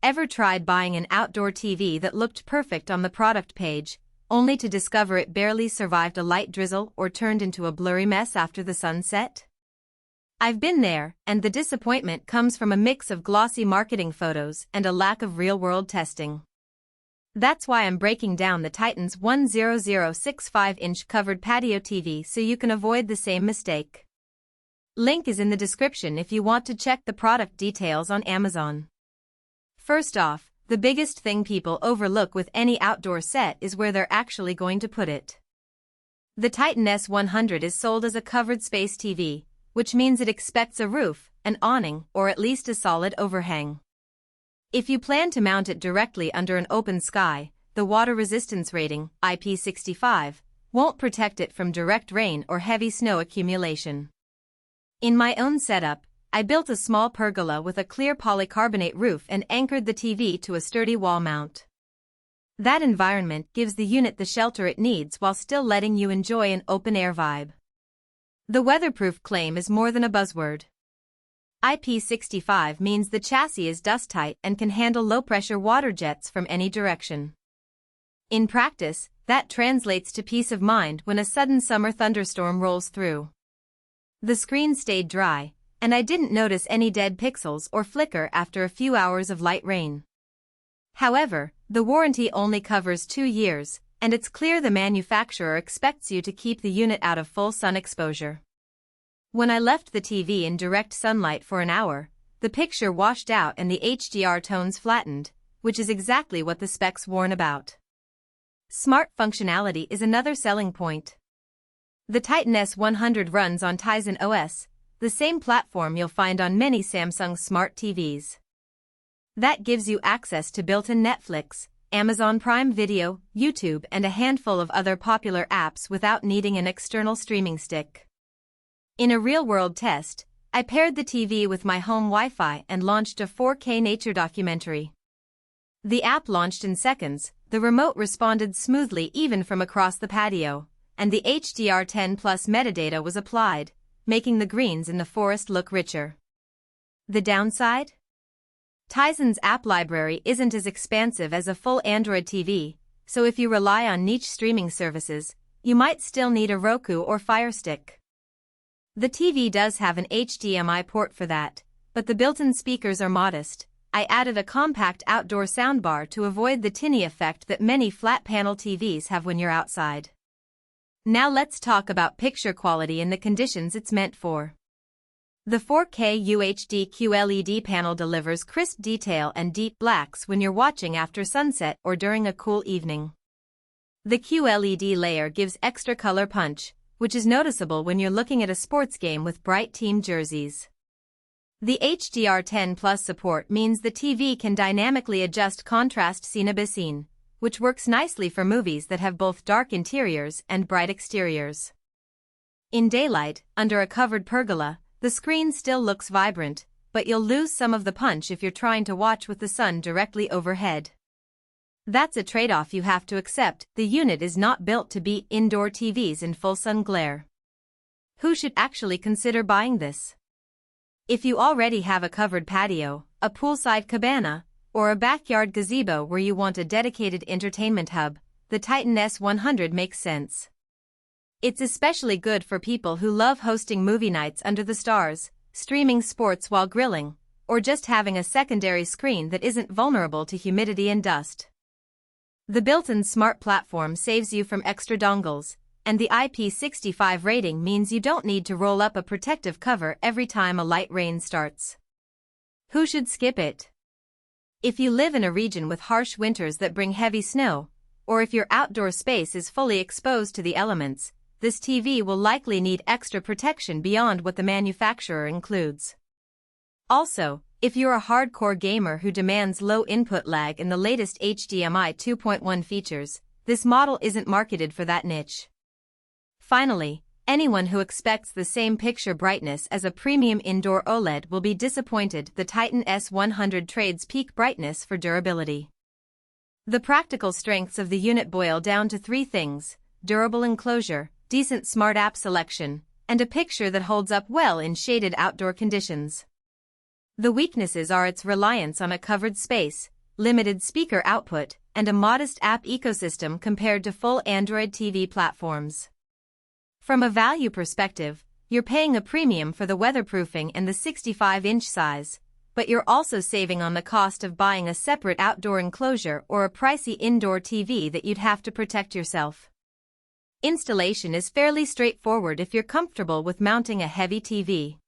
Ever tried buying an outdoor TV that looked perfect on the product page, only to discover it barely survived a light drizzle or turned into a blurry mess after the sun set? I've been there, and the disappointment comes from a mix of glossy marketing photos and a lack of real-world testing. That's why I'm breaking down the Tizen's 10065-inch covered patio TV so you can avoid the same mistake. Link is in the description if you want to check the product details on Amazon. First off, the biggest thing people overlook with any outdoor set is where they're actually going to put it. The Tizen S100 is sold as a covered space TV, which means it expects a roof, an awning, or at least a solid overhang. If you plan to mount it directly under an open sky, the water resistance rating, IP65, won't protect it from direct rain or heavy snow accumulation. In my own setup, I built a small pergola with a clear polycarbonate roof and anchored the TV to a sturdy wall mount. That environment gives the unit the shelter it needs while still letting you enjoy an open-air vibe. The weatherproof claim is more than a buzzword. IP65 means the chassis is dust-tight and can handle low-pressure water jets from any direction. In practice, that translates to peace of mind when a sudden summer thunderstorm rolls through. The screen stayed dry, and I didn't notice any dead pixels or flicker after a few hours of light rain. However, the warranty only covers 2 years, and it's clear the manufacturer expects you to keep the unit out of full sun exposure. When I left the TV in direct sunlight for an hour, the picture washed out and the HDR tones flattened, which is exactly what the specs warn about. Smart functionality is another selling point. The Tizen S100 runs on Tizen OS, the same platform you'll find on many Samsung smart TVs. That gives you access to built-in Netflix, Amazon Prime Video, YouTube, and a handful of other popular apps without needing an external streaming stick. In a real-world test, I paired the TV with my home Wi-Fi and launched a 4K nature documentary. The app launched in seconds, the remote responded smoothly even from across the patio, and the HDR10 Plus metadata was applied, making the greens in the forest look richer. The downside? Tizen's app library isn't as expansive as a full Android TV, so if you rely on niche streaming services, you might still need a Roku or Fire Stick. The TV does have an HDMI port for that, but the built-in speakers are modest. I added a compact outdoor soundbar to avoid the tinny effect that many flat-panel TVs have when you're outside. Now let's talk about picture quality in the conditions it's meant for. The 4K UHD QLED panel delivers crisp detail and deep blacks when you're watching after sunset or during a cool evening. The QLED layer gives extra color punch, which is noticeable when you're looking at a sports game with bright team jerseys. The HDR10 Plus support means the TV can dynamically adjust contrast scene by scene, which works nicely for movies that have both dark interiors and bright exteriors. In daylight, under a covered pergola, the screen still looks vibrant, but you'll lose some of the punch if you're trying to watch with the sun directly overhead. That's a trade-off you have to accept. The unit is not built to beat indoor TVs in full sun glare. Who should actually consider buying this? If you already have a covered patio, a poolside cabana, or a backyard gazebo where you want a dedicated entertainment hub, the Tizen S100 makes sense. It's especially good for people who love hosting movie nights under the stars, streaming sports while grilling, or just having a secondary screen that isn't vulnerable to humidity and dust. The built-in smart platform saves you from extra dongles, and the IP65 rating means you don't need to roll up a protective cover every time a light rain starts. Who should skip it? If you live in a region with harsh winters that bring heavy snow, or if your outdoor space is fully exposed to the elements, this TV will likely need extra protection beyond what the manufacturer includes. Also, if you're a hardcore gamer who demands low input lag in the latest HDMI 2.1 features, this model isn't marketed for that niche. Finally, anyone who expects the same picture brightness as a premium indoor OLED will be disappointed. The Tizen S100 trades peak brightness for durability. The practical strengths of the unit boil down to 3 things: durable enclosure, decent smart app selection, and a picture that holds up well in shaded outdoor conditions. The weaknesses are its reliance on a covered space, limited speaker output, and a modest app ecosystem compared to full Android TV platforms. From a value perspective, you're paying a premium for the weatherproofing and the 65-inch size, but you're also saving on the cost of buying a separate outdoor enclosure or a pricey indoor TV that you'd have to protect yourself. Installation is fairly straightforward if you're comfortable with mounting a heavy TV.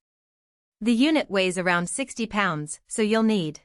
The unit weighs around 60 pounds, so you'll need